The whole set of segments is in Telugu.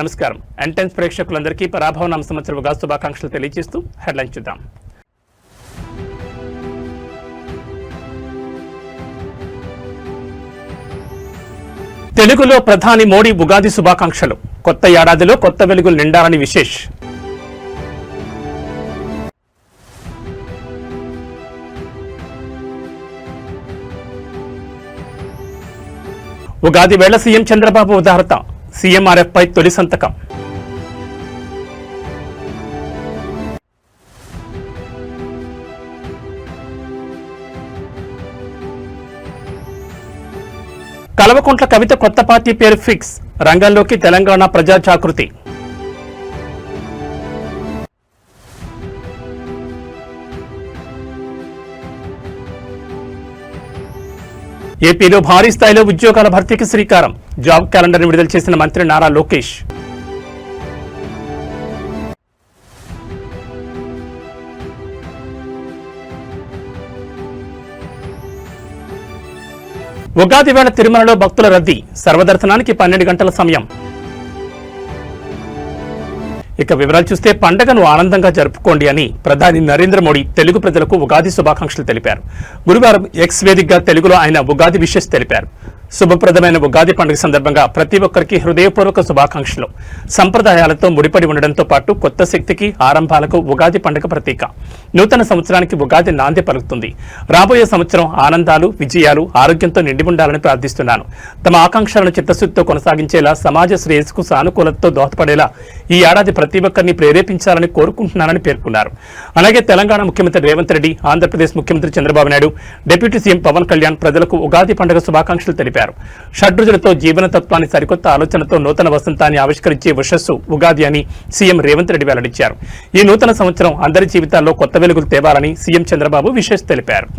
నమస్కారం. ఎంటెన్స్ ప్రేక్షకులందరికీ పరాభవనామ సంవత్సర ఉగాది శుభాకాంక్షలు తెలియజేస్తూ హెడ్లైన్ చూద్దాం. తెలుగులో ప్రధాని మోడీ ఉగాది శుభాకాంక్షలు. కొత్త ఏడాదిలో కొత్త వెలుగులు నిండాలని విశేష్. ఉగాది వేళ సీఎం చంద్రబాబు ఉదాహరణ. సీఎంఆర్ఎఫ్ పై తొలి సంతకం. కల్వకుంట్ల కవిత కొత్త పార్టీ పేరు ఫిక్స్. రంగంలోకి తెలంగాణ ప్రజా జాగృతి. ఏపీలో భారీ స్థాయిలో ఉద్యోగాల భర్తీకి శ్రీకారం. జాబ్ క్యాలెండర్ విడుదల చేసిన మంత్రి నారా లోకేష్. ఉగాది వేళ తిరుమలలో భక్తుల రద్దీ. సర్వదర్శనానికి 12 గంటల సమయం. ఇక వివరాలు చూస్తే పండగను ఆనందంగా జరుపుకోండి అని ప్రధాని నరేంద్ర మోడీ తెలుగు ప్రజలకు ఉగాది శుభాకాంక్షలు తెలిపారు. గురువారం ఎక్స్ వేదికగా తెలుగులో ఆయన ఉగాది విషెస్ తెలిపారు. శుభప్రదమైన ఉగాది పండుగ సందర్భంగా ప్రతి ఒక్కరికి హృదయపూర్వక శుభాకాంక్షలు. సంప్రదాయాలతో ముడిపడి ఉండడంతో పాటు కొత్త శక్తికి ఆరంభాలకు ఉగాది పండుగ ప్రతీక. నూతన సంవత్సరానికి ఉగాది నాంది పలుకుతుంది. రాబోయే సంవత్సరం ఆనందాలు, విజయాలు, ఆరోగ్యంతో నిండి ఉండాలని ప్రార్థిస్తున్నాను. తమ ఆకాంక్షలను చిత్తశుద్ధితో కొనసాగించేలా, సమాజ శ్రేయస్సుకు సానుకూలతతో దోహదపడేలా ఈ ఏడాది ప్రతి ఒక్కరిని ప్రేరేపించాలని కోరుకుంటున్నానని పేర్కొన్నారు. అలాగే తెలంగాణ ముఖ్యమంత్రి రేవంత్ రెడ్డి, ఆంధ్రప్రదేశ్ ముఖ్యమంత్రి చంద్రబాబు నాయుడు, డిప్యూటీ సీఎం పవన్ కళ్యాణ్ ప్రజలకు ఉగాది పండుగ శుభాకాంక్షలు తెలిపారు. షడ్రుచులతో జీవన తత్వాన్ని సరికొత్త ఆలోచనతో నూతన వసంతాన్ని ఆవిష్కరించే వశస్సు ఉగాది అని సీఎం రేవంత్ రెడ్డి వెల్లడించారు. ఈ నూతన సంవత్సరం అందరి జీవితాల్లో కొత్త వెలుగులు తేవాలని సీఎం చంద్రబాబు విశేష్ తెలిపారు.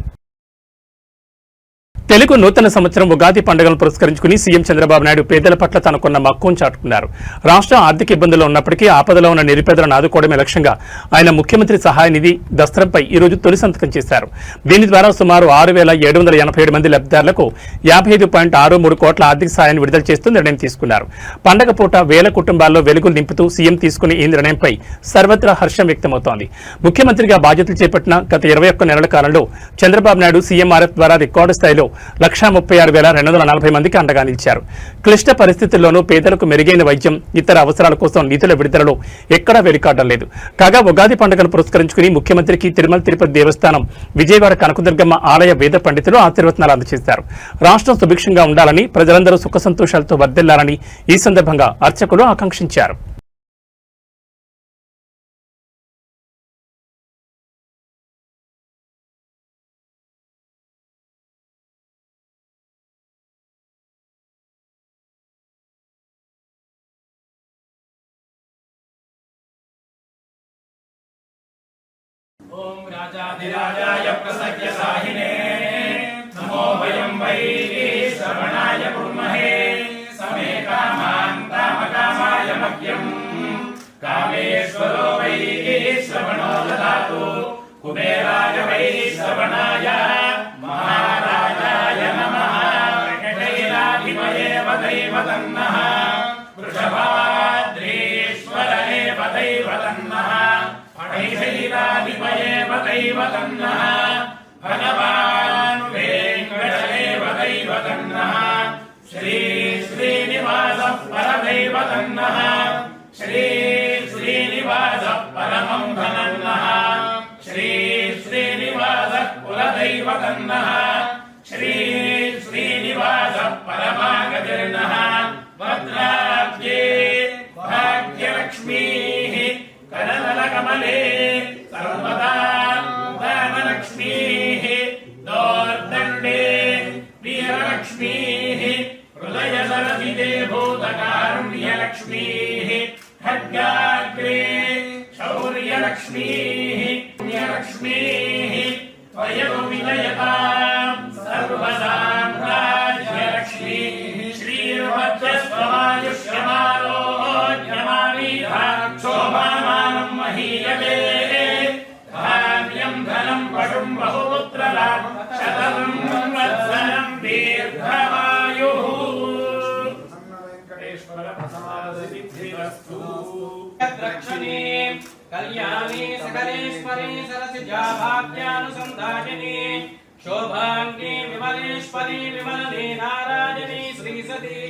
తెలుగు నూతన సంవత్సరం ఉగాది పండుగను పురస్కరించుకుని సీఎం చంద్రబాబు నాయుడు పేదల పట్ల తనకున్న మక్కువను చాటుకున్నారు. రాష్ట్రం ఆర్థిక ఇబ్బందుల్లో ఉన్నప్పటికీ ఆపదలో ఉన్న నిరుపేదలను ఆదుకోవడమే లక్ష్యంగా ఆయన ముఖ్యమంత్రి సహాయ నిధి దస్త్రంపై ఈ రోజు తొలి సంతకం చేశారు. దీని ద్వారా సుమారు 6,787 మంది లబ్ధిదారులకు 55.63 కోట్ల ఆర్థిక సాయాన్ని విడుదల చేస్తూ నిర్ణయం తీసుకున్నారు. పండగ పూట వేల కుటుంబాల్లో వెలుగులు నింపుతూ సీఎం తీసుకునే ఈ నిర్ణయంపై సర్వత్రా హర్షం వ్యక్తమవుతోంది. ముఖ్యమంత్రిగా బాధ్యతలు చేపట్టిన గత 21 నెలల కాలంలో చంద్రబాబు నాయుడు సీఎంఆర్ఎఫ్ ద్వారా రికార్డు స్థాయిలో 1,36,240 మందికి అండగా నిలిచారు. క్లిష్ట పరిస్థితుల్లోనూ పేదలకు మెరుగైన వైద్యం, ఇతర అవసరాల కోసం నిధుల విడుదలలో ఎక్కడా వెలికాడడం లేదు. కాగా ఉగాది పండుగను పురస్కరించుకుని ముఖ్యమంత్రికి తిరుమల తిరుపతి దేవస్థానం, విజయవాడ కనకదుర్గమ్మ ఆలయ వేద పండితులు ఆశీర్వచనాలు అందజేశారు. రాష్ట్రం సుభిక్షంగా ఉండాలని, ప్రజలందరూ సుఖ సంతోషాలతో వర్ధిల్లాలని ఈ సందర్భంగా అర్చకులు ఆకాంక్షించారు. ओम राजाधिराजाय प्रसज्ञसाहिने नमो वयं वै श्रवणाय कुर्महे समे कामान् कामकामाय मह्यं कामेश्वरो वै श्रवणो ददातु कुबेराय वै श्रवणाय महाराजाय नमः कैलाधिपये वदैव तन्नः वृषभाद्रीश्वर एव दैव तन्नः ऐशैलाधिपयेव दैव तन्नः भगवान् वेङ्कटेव दैव तन्नः श्री श्रीनिवासः परदैव तन्नः श्री श्रीनिवासः परमं धनन्नः श्री श्रीनिवासः कुलदैव तन्नः श्री श्रीनिवासः परमागतिर्नः भद्राब्जे भाग्यलक्ष्मीः कनकमले सर्वदा धनलक्ष्मीः दोर्दण्डे वीरलक्ष्मीः हृदयसरसिते भूतकारुण्यलक्ष्मीः खड्गाग्रे शौर्यलक्ष्मीः पुण्यलक्ष्मीः त्वयो विजयतां सर्वसाम्राज्यलक्ष्मीः श्रीर्वज्रस्वमायुष्यमारोग्यमामीधा शोभामानं महीयते धान्यं धनं पशुं बहुपुत्रलाभं शतं वत्सरं दीर्घमायुः वेङ्कटेश्वर प्रसमादति सिद्धिरस्तु रक्षणे कल्याणे सकलेश्वरे सरसिजा भाग्यानुसंधायिने शोभांगे विमलेश्वरी विमलने नारायणी श्रीसती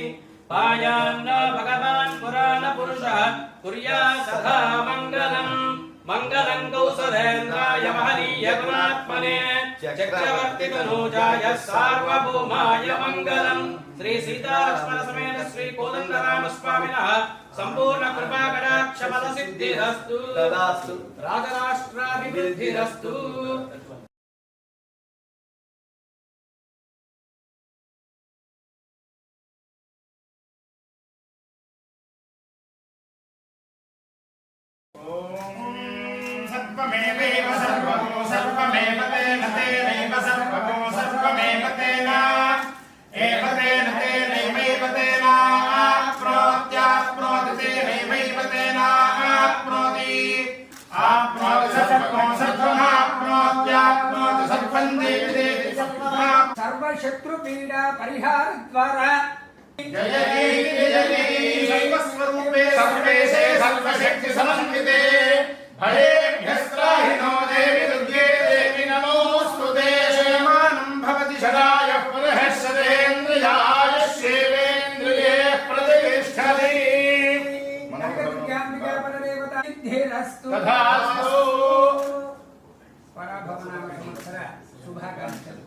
पायान्न भगवान् पुराण पुरुषः कुर्या सदा मङ्गलम् मंगलं कौसलेन्द्राय महनीय गुणात्मने चक्रवर्ती तनूजाय सार्वभौमाय मंगलम श्री सीता लक्ष्मण समेत श्री कोदंडराम स्वामिनः संपूर्ण कृपा कटाक्ष फल सिद्धिरस्तु तदास्तु राजराष्ट्राभिवृद्धिरस्तु सर्वमेव सर्वमो सर्वमेव तेन तेनैव सर्वमो सर्वमेव तेन एव तेन तेनैव तेन आप्नोत्याप्नोति तेनैव तेन आप्नोति आप्नोति सर्वं सर्वमाप्नोत्याप्नोति सर्वं देवि देवि सर्वशत्रुपीडा परिहार द्वारा जय जय सर्वस्वरूपे सर्वेशे सर्वशक्ति समन्विते भयेभ्यस्त्राहिनो देवि दुर्गे देवि नमोऽस्तुते शयमानं भवति शरायः पुरःशतेन्द्रियाय शिवेन्द्रिये प्रतिष्ठति नगरज्ञानिका परदेवता सिद्धिरस्तु तथास्तु पराभवनाम संवत्सर शुभाकांक्षलु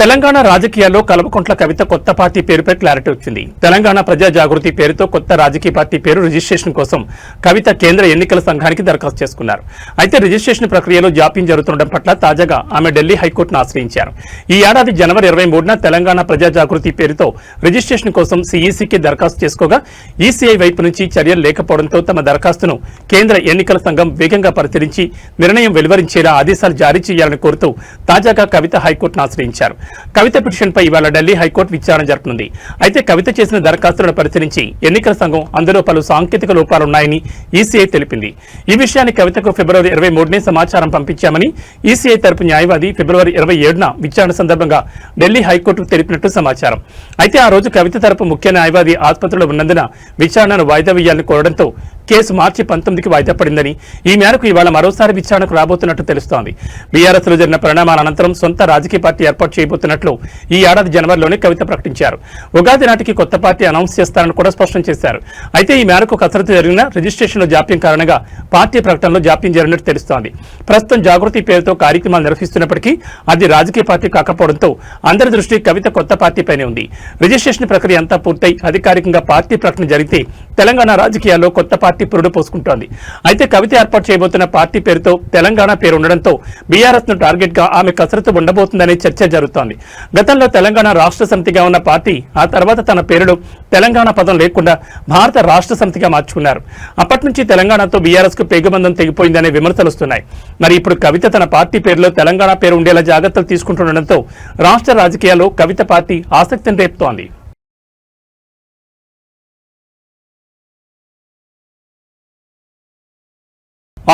తెలంగాణ రాజకీయాల్లో కల్వకుంట్ల కవిత కొత్త పార్టీ పేరుపై క్లారిటీ వచ్చింది. తెలంగాణ ప్రజా జాగృతి పేరుతో కొత్త రాజకీయ పార్టీ పేరు రిజిస్ట్రేషన్ కోసం కవిత కేంద్ర ఎన్నికల సంఘానికి దరఖాస్తు చేసుకున్నారు. అయితే రిజిస్ట్రేషన్ ప్రక్రియలో జాప్యం జరుగుతుండడం పట్ల తాజాగా ఆమె ఢిల్లీ హైకోర్టును ఆశ్రయించారు. ఈ ఏడాది జనవరి 23న తెలంగాణ ప్రజా జాగృతి పేరుతో రిజిస్ట్రేషన్ కోసం సిఈసికి దరఖాస్తు చేసుకోగా ఈసీఐ వైపు నుంచి చర్యలు లేకపోవడంతో తమ దరఖాస్తును కేంద్ర ఎన్నికల సంఘం వేగంగా పరిశీలించి నిర్ణయం వెలువరించేలా ఆదేశాలు జారీ చేయాలని కోరుతూ తాజాగా కవిత హైకోర్టును ఆశ్రయించారు. కవిత పిటిషన్పై ఇవాళ ఢిల్లీ హైకోర్టు విచారణ జరపనుంది. అయితే కవిత చేసిన దరఖాస్తులను పరిశీలించి ఎన్నికల సంఘం అందులో పలు సాంకేతిక లోపాలున్నాయని ఈసీఐ తెలిపింది. ఈ విషయాన్ని కవితకు ఫిబ్రవరి 23నే సమాచారం పంపించామని ఈసీఐ తరపు న్యాయవాది ఫిబ్రవరి 27న విచారణ సందర్భంగా ఢిల్లీ హైకోర్టుకు తెలిపినట్టు సమాచారం. అయితే ఆ రోజు కవిత తరపు ముఖ్య న్యాయవాది ఆసుపత్రిలో ఉన్నందున విచారణను వాయిదా వేయాలని కోరడంతో కేసు మార్చి 19కి వాయిదా పడిందని, ఈ మేరకు ఇవాళ మరోసారి విచారణకు రాబోతున్నట్టు తెలుస్తోంది. బీఆర్ఎస్ లో జరిగిన పరిణామాల అనంతరం సొంత రాజకీయ పార్టీ ఏర్పాటు చేయబోతున్నట్లు ఈ ఏడాది జనవరిలోనే కవిత ప్రకటించారు. ఉగాది నాటికి కొత్త పార్టీ అనౌన్స్ చేస్తారని కూడా స్పష్టం చేశారు. అయితే ఈ మేరకు కసరత్తు జరిగిన రిజిస్ట్రేషన్లో జాప్యం కారణంగా పార్టీ ప్రకటనలో జాప్యం జరిగినట్టు తెలుస్తోంది. ప్రస్తుతం జాగృతి పేరుతో కార్యక్రమాలు నిర్వహిస్తున్నప్పటికీ అది రాజకీయ పార్టీ కాకపోవడంతో అందరి దృష్టి కవిత కొత్త పార్టీపైనే ఉంది. రిజిస్ట్రేషన్ ప్రక్రియ అంతా పూర్తయి అధికారికంగా పార్టీ ప్రకటన జరిగితే తెలంగాణ రాజకీయాల్లో కొత్త పార్టీ పురుడు పోసుకుంటోంది. అయితే కవిత ఏర్పాటు చేయబోతున్న పార్టీ పేరుతో తెలంగాణ పేరు ఉండడంతో బీఆర్ఎస్ ను టార్గెట్ గా ఆమె కసరత్తు ఉండబోతుందనే చర్చ జరుగుతోంది. గతంలో తెలంగాణ రాష్ట్ర సమితిగా ఉన్న పార్టీ ఆ తర్వాత తన పేరులో తెలంగాణ పదం లేకుండా భారత రాష్ట్ర సమితిగా మార్చుకున్నారు. అప్పటి నుంచి తెలంగాణతో బీఆర్ఎస్ కు పేగుబంధం తెగిపోయిందనే విమర్శలు వస్తున్నాయి. మరి ఇప్పుడు కవిత తన పార్టీ పేరులో తెలంగాణ పేరు ఉండేలా జాగ్రత్తలు తీసుకుంటుండటంతో రాష్ట్ర రాజకీయాల్లో కవిత పార్టీ ఆసక్తిని రేపుతోంది.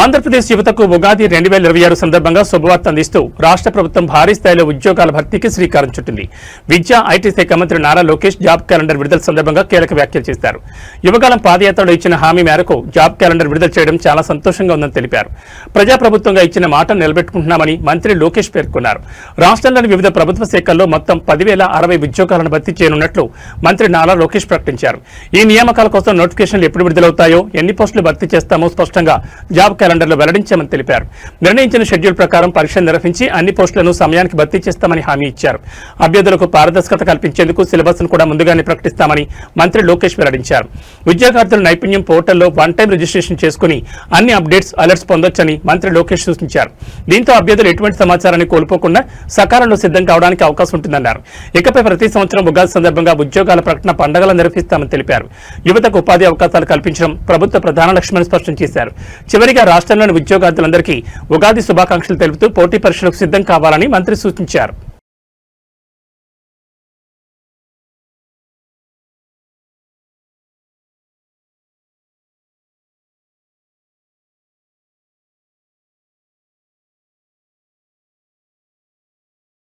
ఆంధ్రప్రదేశ్ యువతకు ఉగాది 2026 సందర్భంగా శుభవార్త అందిస్తూ రాష్ట్ర ప్రభుత్వం భారీ స్థాయిలో ఉద్యోగాల భర్తీకి శ్రీకారం చుట్టింది. విద్యా ఐటీ శాఖ మంత్రి నారా లోకేష్ జాబ్ క్యాలెండర్ విడుదల సందర్భంగా కీలక వ్యాఖ్యలు చేశారు. యువకాలం పాదయాత్రలో ఇచ్చిన హామీ మేరకు జాబ్ క్యాలెండర్ విడుదల చేయడం చాలా సంతోషంగా ఉందని తెలిపారు. ప్రజాప్రభుత్వంగా ఇచ్చిన మాట నిలబెట్టుకుంటున్నామని మంత్రి లోకేష్ పేర్కొన్నారు. రాష్ట్రంలోని వివిధ ప్రభుత్వ శాఖల్లో మొత్తం 10,060 ఉద్యోగాలను భర్తీ చేయనున్నట్లు మంత్రి నారా లోకేష్ ప్రకటించారు. ఈ నియామకాల కోసం నోటిఫికేషన్లు ఎప్పుడు విడుదలవుతాయో, ఎన్ని పోస్టులు భర్తీ చేస్తామో స్పష్టంగా జాబ్ క్యాలెండర్లో వెల్లడించామని తెలిపారు. నిర్ణయించిన షెడ్యూల్ ప్రకారం పరీక్షలు నిర్వహించి అన్ని పోస్టులను సమయానికి భర్తీ చేస్తామని హామీ ఇచ్చారు. అభ్యర్థులకు పారదర్శకత కల్పించేందుకు సిలబస్ ను కూడా ముందుగానే ప్రకటిస్తామని మంత్రి లోకేష్ వెల్లడించారు. ఉద్యోగార్థుల నైపుణ్యం పోర్టల్లో వన్ టైం రిజిస్ట్రేషన్ చేసుకుని అన్ని అప్డేట్స్ అలర్ట్స్ పొందొచ్చని మంత్రి లోకేష్ సూచించారు. దీంతో అభ్యర్థులు ఎటువంటి సమాచారాన్ని కోల్పోకుండా సకాలంలో సిద్ధం కావడానికి అవకాశం ఉంటుందన్నారు. ఇకపై ప్రతి సంవత్సరం ఉగాది సందర్భంగా ఉద్యోగాల ప్రకటన పండుగలు నిర్వహిస్తామని తెలిపారు. యువతకు ఉపాధి అవకాశాలు కల్పించడం ప్రభుత్వ ప్రధాన లక్ష్యమని స్పష్టం చేశారు. చివరిగా రాష్ట్రంలోని ఉద్యోగార్థులందరికీ ఉగాది శుభాకాంక్షలు తెలుపుతూ పోటీ పరీక్షలకు సిద్ధం కావాలని మంత్రి సూచించారు.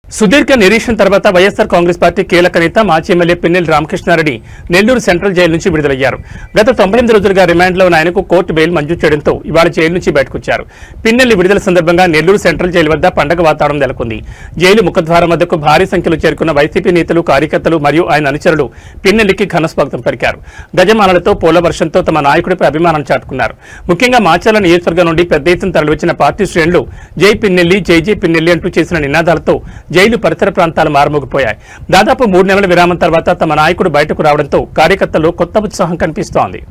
సుదీర్ఘ నిరీక్షణ తర్వాత వైఎస్ఆర్ కాంగ్రెస్ పార్టీ కీలక నేత మాజీ MLA Pinnelli Ramakrishna Reddy Nellore central jail నుంచి విడుదలయ్యారు. గత 98 రోజులుగా రిమాండ్లో ఉన్న ఆయనకు కోర్టు బెయిల్ మంజూరు చేయడంతో ఇవాళ జైలు నుంచి బయటకొచ్చారు. పిన్నెల్లి విడుదల సందర్భంగా నెల్లూరు సెంట్రల్ జైలు వద్ద పండగ వాతావరణం నెలకొంది. జైలు ముఖద్వారం వద్దకు భారీ సంఖ్యలో చేరుకున్న వైసీపీ నేతలు, కార్యకర్తలు మరియు ఆయన అనుచరులు పిన్నెల్లికి ఘనస్వాగతం పలికారు. గజమాలలతో పూల వర్షంతో తమ నాయకుడిపై అభిమానం చాటుకున్నారు. ముఖ్యంగా మాచర్ల నియోజకవర్గం నుండి పెద్ద ఎత్తున తరలివచ్చిన పార్టీ శ్రేణులు జై పిన్నెల్లి, జై జై పిన్నెల్లి అంటూ చేసిన నినాదాలతో జైలు పరిసర ప్రాంతాలు మారుమోగిపోయాయి. దాదాపు 3 నెలల విరామం తర్వాత తమ నాయకుడు బయటకు రావడంతో కార్యకర్తల్లో కొత్త ఉత్సాహం కనిపిస్తోంది.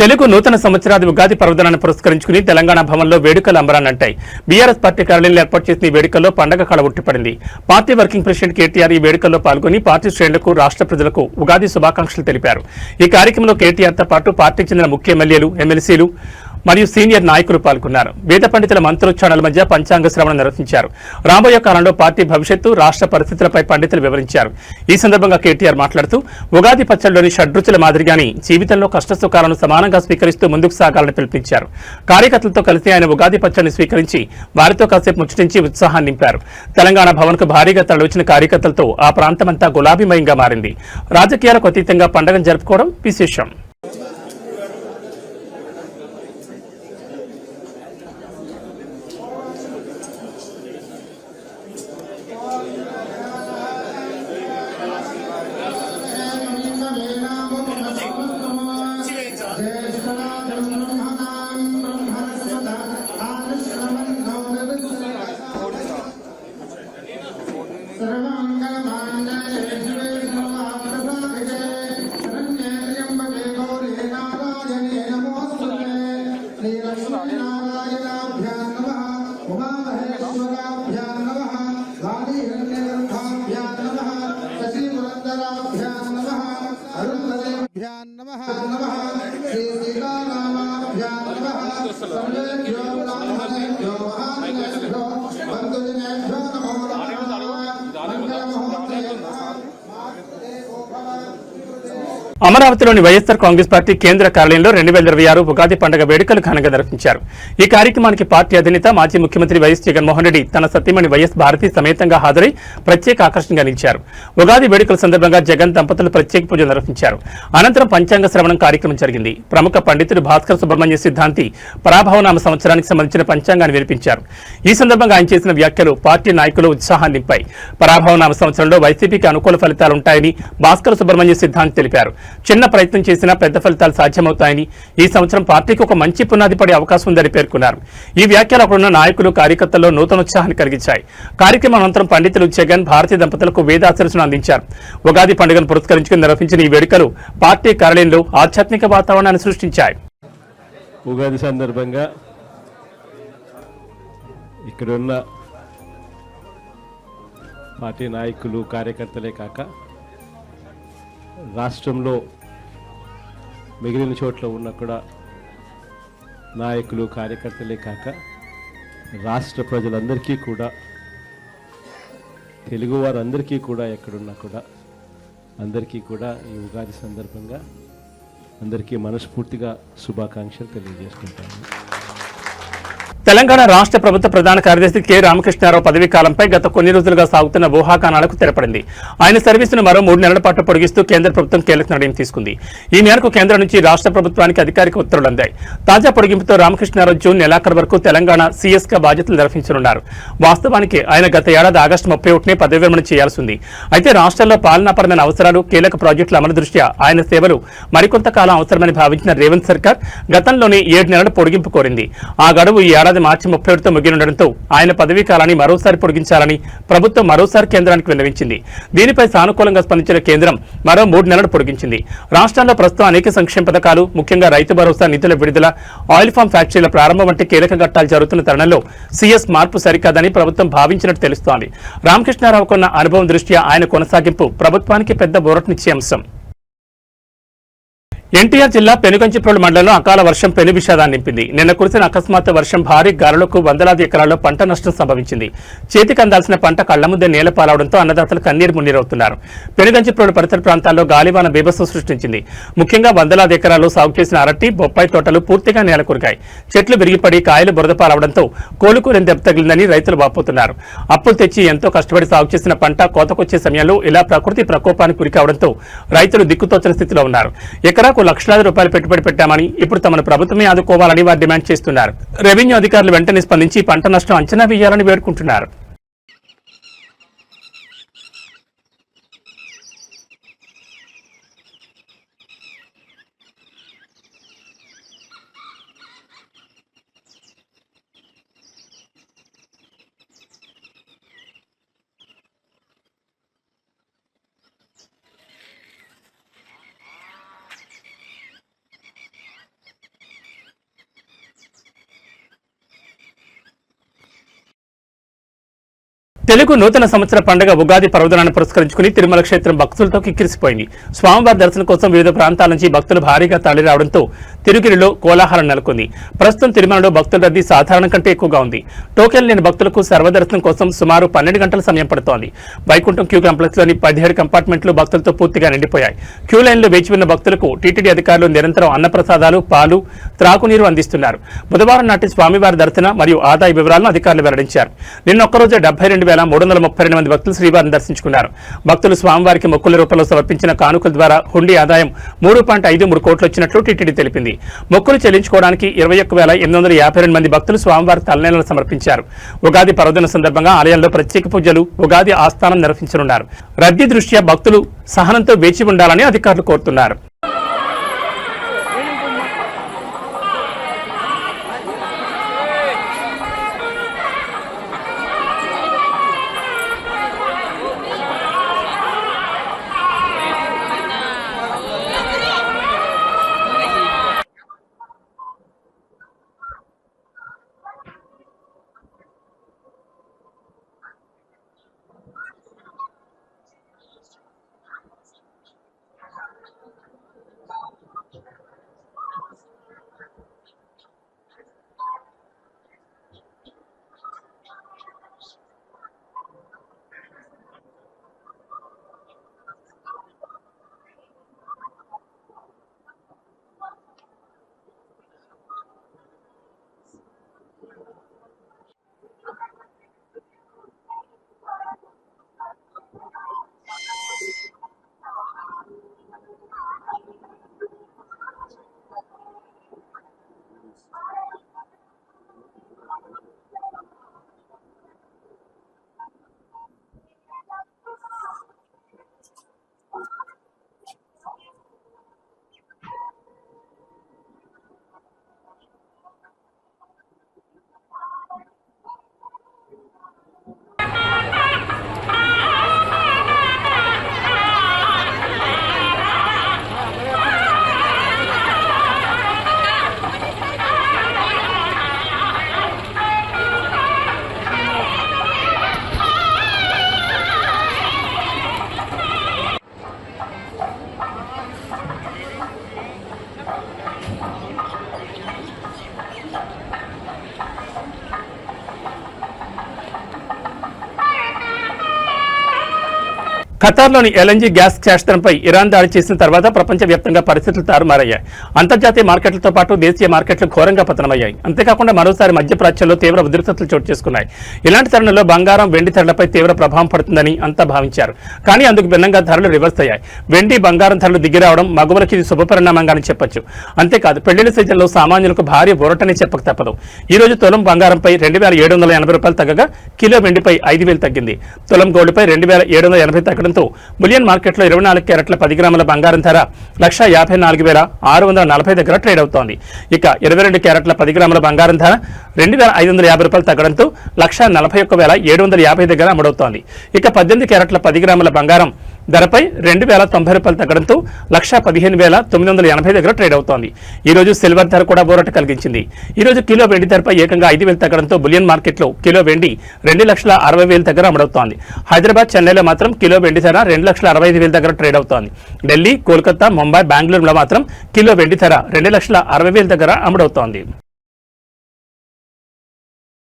తెలుగు నూతన సంవత్సరాది ఉగాది పర్వదినాన్ని పురస్కరించుకుని తెలంగాణ భవన్లో వేడుకలు అంబరాన్నంటాయి. బీఆర్ఎస్ పార్టీ కార్యాలయంలో ఏర్పాటు చేసిన ఈ వేడుకల్లో పండగ కళ ఉట్టిపడింది. పార్టీ వర్కింగ్ ప్రెసిడెంట్ కేటీఆర్ ఈ వేడుకల్లో పాల్గొని పార్టీ శ్రేణులకు, రాష్ట్ర ప్రజలకు ఉగాది శుభాకాంక్షలు తెలిపారు. ఈ కార్యక్రమంలో కేటీఆర్తో పాటు పార్టీకి చెందిన ముఖ్య ఎమ్మెల్యేలు, ఎమ్మెల్సీలు మరియు సీనియర్ నాయకులు పాల్గొన్నారు. వేద పండితుల మంత్రోచ్చారణల మధ్య పంచాంగ శ్రవణం నిర్వహించారు. రాబోయే కాలంలో పార్టీ భవిష్యత్తు, రాష్ట్ర పరిస్థితులపై పండితులు వివరించారు. ఈ సందర్భంగా కేటీఆర్ మాట్లాడుతూ ఉగాది పచ్చడిలోని షడ్రుచుల మాదిరిగాని జీవితంలో కష్టసుఖాలను సమానంగా స్వీకరిస్తూ ముందుకు సాగాలని పిలుపునిచ్చారు. కార్యకర్తలతో కలిసి ఆయన ఉగాది పచ్చడిని స్వీకరించి వారితో కాసేపు ముచ్చటించి ఉత్సాహాన్ని నింపారు. తెలంగాణ భవన్కు భారీగా తరలివచ్చిన కార్యకర్తలతో ఆ ప్రాంతమంతా గులాబీమయంగా మారింది. రాజకీయాలకు అతీతంగా పండుగను జరుపుకోవడం విశేషం. అమరావతిలోని వైఎస్ఆర్ కాంగ్రెస్ పార్టీ కేంద్ర కార్యాలయంలో 2026 ఉగాది పండుగ వేడుకలు ఘనంగా నిర్వహించారు. ఈ కార్యక్రమానికి పార్టీ అధినేత, మాజీ ముఖ్యమంత్రి వైఎస్ జగన్మోహన్ రెడ్డి తన సతీమణి వైఎస్ భారతి సమేతంగా హాజరై ప్రత్యేక ఆకర్షణగా నిలిచారు. ఉగాది వేడుకల సందర్భంగా జగన్ దంపతులు ప్రత్యేక పూజలు నిర్వహించారు. అనంతరం పంచాంగ శ్రవణం కార్యక్రమం జరిగింది. ప్రముఖ పండితుడు భాస్కర్ సుబ్రహ్మణ్య సిద్ధాంతి పరాభవనామ సంవత్సరానికి సంబంధించిన పంచాంగాన్ని వినిపించారు. ఈ సందర్భంగా ఆయన చేసిన వ్యాఖ్యలు పార్టీ నాయకులు ఉత్సాహాన్ని నింపాయి. పరాభవనామ సంవత్సరంలో వైసీపీకి అనుకూల ఫలితాలుంటాయని భాస్కర్ సుబ్రహ్మణ్య సిద్ధాంతి తెలిపారు. చిన్న ప్రయత్నం చేసినా పెద్ద ఫలితాలు సాధ్యమవుతాయని, ఈ సంవత్సరం పార్టీకి ఒక మంచి పునాది పడే అవకాశం ఉందని పేర్కొన్నారు. ఈ వ్యాఖ్యలు అక్కడున్న నాయకులు, కార్యకర్తల్లో నూతనోత్సాహాన్ని కలిగించాయి. కార్యక్రమం అనంతరం పండితులు జగన్, భారతీ దంపతులకు వేదాశీర్వచనం అందించారు. ఉగాది పండుగను పురస్కరించుకుని నిర్వహించిన ఈ వేడుకలు పార్టీ కార్యాలయంలో ఆధ్యాత్మిక వాతావరణాన్ని సృష్టించాయి. ఉగాది సందర్భంగా ఇక్కడున్న పార్టీ నాయకులు, కార్యకర్తలే కాక రాష్ట్రంలో మిగిలిన చోట్ల ఉన్న కూడా నాయకులు, కార్యకర్తలే కాక రాష్ట్ర ప్రజలందరికీ కూడా, తెలుగు వారందరికీ కూడా, ఎక్కడున్నా కూడా అందరికీ కూడా ఈ ఉగాది సందర్భంగా అందరికీ మనస్ఫూర్తిగా శుభాకాంక్షలు తెలియజేసుకుంటాను. తెలంగాణ రాష్ట్ర ప్రభుత్వ ప్రధాన కార్యదర్శి కె రామకృష్ణారావు పదవీ కాలంపై గత కొన్ని రోజులుగా సాగుతున్న ఊహాగానాలకు తెరపడింది. ఆయన సర్వీసును మరో 3 నెలల పాటు పొడిగిస్తూ కేంద్ర ప్రభుత్వం కీలక నిర్ణయం తీసుకుంది. ఈ మేరకు కేంద్రం నుంచి రాష్ట్ర ప్రభుత్వానికి అధికారిక ఉత్తర్వులు అందాయి. తాజా పొడిగింపుతో రామకృష్ణారావు జూన్ నెలాఖరు వరకు తెలంగాణ సీఎస్గా బాధ్యతలు నిర్వహించనున్నారు. వాస్తవానికి ఆయన గత ఏడాది ఆగస్టు 31నే పదవి విరమణ చేయాల్సి ఉంది. అయితే రాష్ట్రంలో పాలనాపరమైన అవసరాలు, కీలక ప్రాజెక్టుల అమలు దృష్ట్యా ఆయన సేవలు మరికొంతకాలం అవసరమని భావించిన రేవంత్ సర్కార్ గతంలోనే 7 నెలల పొడిగింపు కోరింది. ఆ గడువు ఈ ఏడాది ఏడాది మార్చి 31తో ముగినుండటంతో ఆయన పదవీ కాలాన్ని మరోసారి పొడిగించాలని ప్రభుత్వం మరోసారి కేంద్రానికి విన్నవించింది. దీనిపై సానుకూలంగా స్పందించిన కేంద్రం మరో 3 నెలలు పొడిగించింది. రాష్ట్రాల్లో ప్రస్తుతం అనేక సంక్షేమ పథకాలు, ముఖ్యంగా రైతు భరోసా నిధుల విడుదల, ఆయిల్ ఫామ్ ఫ్యాక్టరీల ప్రారంభం వంటి కీలక ఘట్టాలు జరుగుతున్న తరుణంలో సీఎస్ మార్పు సరికాదని ప్రభుత్వం భావించినట్టు తెలుస్తోంది. రామకృష్ణారావుకున్న అనుభవం దృష్ట్యా ఆయన కొనసాగింపు ప్రభుత్వానికి పెద్ద ఊరటనిచ్చే అంశం. ఎన్టీఆర్ జిల్లా పెనుగంచిప్రోలు మండలంలో అకాల వర్షం పెను విషాదాన్ని నింపింది. నిన్న కురిసిన అకస్మాత్తు వర్షం భారీ గాలులకు వందలాది ఎకరాల్లో పంట నష్టం సంభవించింది. చేతికి అందాల్సిన పంట కళ్ల ముందే నేల పాలవడంతో అన్నదాతలు కన్నీరు మున్నీరవుతున్నారు. పెనుగంచిప్రోలు పరిసర ప్రాంతాల్లో గాలివాన బీభత్సం సృష్టించింది. ముఖ్యంగా వందలాది ఎకరాల్లో సాగు చేసిన అరటి, బొప్పాయి తోటలు పూర్తిగా నేల కురికాయి. చెట్లు విరిగిపడి కాయలు బురద పాలవడంతో కోలుకూరని దెబ్బ తగిలిందని రైతులు వాపోతున్నారు. అప్పులు తెచ్చి ఎంతో కష్టపడి సాగు చేసిన పంట కోతకొచ్చే సమయంలో ఇలా ప్రకృతి ప్రకోపానికి గురికావడంతో రైతులు దిక్కుతోచని స్థితిలో ఉన్నారు. ఎకరాకు లక్షలాది రూపాయలు పెట్టుబడి పెట్టామని, ఇప్పుడు తమను ప్రభుత్వమే ఆదుకోవాలని వారు డిమాండ్ చేస్తున్నారు. రెవెన్యూ అధికారులు వెంటనే స్పందించి పంట నష్టం అంచనా వేయాలని వేడుకుంటున్నారు. తెలుగు నూతన సంవత్సర పండుగ ఉగాది పర్వదినాన్ని పురస్కరించుకుని తిరుమల క్షేత్రం భక్తులతో కిక్కిరిసిపోయింది. స్వామివారి దర్శనం కోసం వివిధ ప్రాంతాల నుంచి భక్తులు భారీగా తరలిరావడంతో తిరుగిరిలో కోలాహలం నెలకొంది. ప్రస్తుతం తిరుమలలో భక్తుల రద్దీ సాధారణం కంటే ఎక్కువగా ఉంది. టోకెన్ లేని భక్తులకు సర్వదర్శనం కోసం సుమారు 12 గంటల సమయం పడుతోంది. వైకుంఠం క్యూ కాంప్లెక్స్లోని 17 కంపార్ట్మెంట్లు భక్తులతో పూర్తిగా నిండిపోయాయి. క్యూ లైన్లో వేచి ఉన్న భక్తులకు టీటీడీ అధికారులు నిరంతరం అన్నప్రసాదాలు, పాలు, త్రాగునీరు అందిస్తున్నారు. బుధవారం నాటి స్వామివారి దర్శన మరియు ఆదాయ వివరాలను అధికారులు వెల్లడించారు. నిన్న ఒక్కరోజే 72,332 మంది భక్తులు శ్రీవారిని దర్శించుకున్నారు. భక్తులు స్వామివారికి మొక్కుల రూపంలో సమర్పించిన కానుకల ద్వారా హుండీ ఆదాయం 3.53 కోట్లు వచ్చినట్లు టీటీడీ తెలిపింది. మొక్కులు చెల్లించుకోవడానికి 21,852 మంది భక్తులు స్వామివారి తలనేలను సమర్పించారు. ఉగాది పర్వదిన సందర్భంగా ఆలయంలో ప్రత్యేక పూజలు, ఉగాది ఆస్థానం నిర్వహించనున్నారు. రద్దీ దృష్ట్యా భక్తులు సహనంతో వేచి ఉండాలని అధికారులు కోరుతున్నారు. ఖతార్లోని ఎల్ఎన్జీ గ్యాస్ క్షేత్రంపై ఇరాన్ దాడి చేసిన తర్వాత ప్రపంచవ్యాప్తంగా పరిస్థితులు తారుమారయ్యాయి. అంతర్జాతీయ మార్కెట్లతో పాటు దేశీయ మార్కెట్లు ఘోరంగా పతనమయ్యాయి. అంతేకాకుండా మరోసారి మధ్యప్రాచ్యంలో తీవ్ర ఉద్రిక్తతలు చోటు చేసుకున్నాయి. ఇలాంటి తరుణంలో బంగారం, వెండి ధరలపై తీవ్ర ప్రభావం పడుతుందని అంతా భావించారు. కానీ అందుకు భిన్నంగా ధరలు రివర్స్ అయ్యాయి. వెండి, బంగారం ధరలు దిగిరావడం మగువలకి ఇది శుభపరిణామంగానే చెప్పొచ్చు. అంతేకాదు పెళ్లిళ్ల సీజన్లో సామాన్యులకు భారీ ఊరటని చెప్పక తప్పదు. ఈ రోజు తులం బంగారంపై 2,780 రూపాయలు తగ్గగా కిలో వెండిపై 5,000 తగ్గింది. తులం గోల్డ్పై 2,780 తగ్గడం తగ్గడంతో బులియన్ మార్కెట్లో 24 క్యారెట్ల 10 గ్రాముల బంగారం ధర 1,54,640 దగ్గర ట్రేడ్ అవుతోంది. ఇక 22 క్యారెట్ల 10 గ్రాముల బంగారం ధర 2,550 రూపాయలు తగ్గడంతో 1,41,750 దగ్గర అమ్ముడవుతోంది. ఇక 18 క్యారెట్ల 10 గ్రాముల బంగారం ధరపై 2,090 రూపాయలు తగ్గడంతో 1,15,980 దగ్గర ట్రేడ్ అవుతోంది. ఈ రోజు సిల్వర్ ధర కూడా ఊరట కలిగించింది. ఈ రోజు కిలో వెండి ధరపై ఏకంగా 5,000 తగ్గడంతో బులియన్ మార్కెట్లో కిలో వెండి 2,60,60,000 దగ్గర అమ్ముడవుతోంది. హైదరాబాద్, చెన్నైలో మాత్రం కిలో వెండి ధర 2,65,000 దగ్గర ట్రేడ్ అవుతోంది. ఢిల్లీ, కోల్కతా, ముంబై, బెంగళూరులో మాత్రం కిలో వెండి ధర 2,60,60,000 దగ్గర అమ్ముడవుతోంది.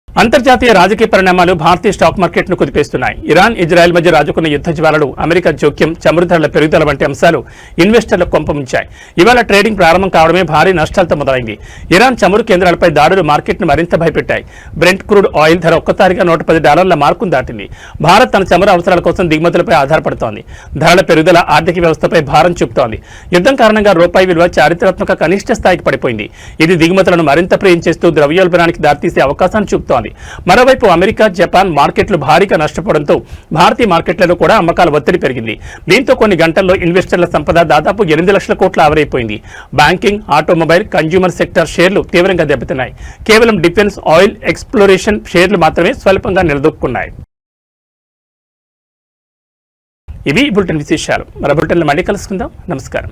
అంతర్జాతీయ రాజకీయ పరిణామాలు భారతీయ స్టాక్ మార్కెట్ను కుదిపేస్తున్నాయి. ఇరాన్, ఇజ్రాయెల్ మధ్య రాజుకున్న యుద్ధ జ్వాలలు, అమెరికా జోక్యం, చమురు ధరల పెరుగుదల వంటి అంశాలు ఇన్వెస్టర్లకు కొంపముంచాయి. ఇవాళ ట్రేడింగ్ ప్రారంభం కావడమే భారీ నష్టాలతో మొదలైంది. ఇరాన్ చమురు కేంద్రాలపై దాడులు మార్కెట్ను మరింత భయపెట్టాయి. బ్రెంట్ క్రూడ్ ఆయిల్ ధర ఒక్కసారిగా $110 మార్కును దాటింది. భారత్ తన చమురు అవసరాల కోసం దిగుమతులపై ఆధారపడుతోంది. ధరల పెరుగుదల ఆర్థిక వ్యవస్థపై భారం చూపుతోంది. యుద్ధం కారణంగా రూపాయి విలువ చారిత్రాత్మక కనిష్ట స్థాయికి పడిపోయింది. ఇది దిగుమతులను మరింత ప్రియం చేస్తూ ద్రవ్యోల్బణానికి దారితీసే అవకాశాన్ని చూపుతోంది. మరోవైపు అమెరికా, జపాన్ మార్కెట్లు భారీగా నష్టపోవడంతో భారతీయ మార్కెట్లలో కూడా అమ్మకాల ఒత్తిడి పెరిగింది. దీంతో కొన్ని గంటల్లో ఇన్వెస్టర్ల సంపద దాదాపు 8 లక్షల కోట్ల ఆవిరైపోయింది. బ్యాంకింగ్, ఆటోమొబైల్, కన్జ్యూమర్ సెక్టర్ షేర్లు తీవ్రంగా దెబ్బతిన్నాయి. కేవలం డిఫెన్స్, ఆయిల్, ఎక్స్ప్లోరేషన్ షేర్లు మాత్రమే స్వల్పంగా నిలదొక్కున్నాయి. ఇవి బులెటిన్ విశేషాలు. మరో బులెటిన్లో మళ్ళీ కలుసుకుందాం. నమస్కారం.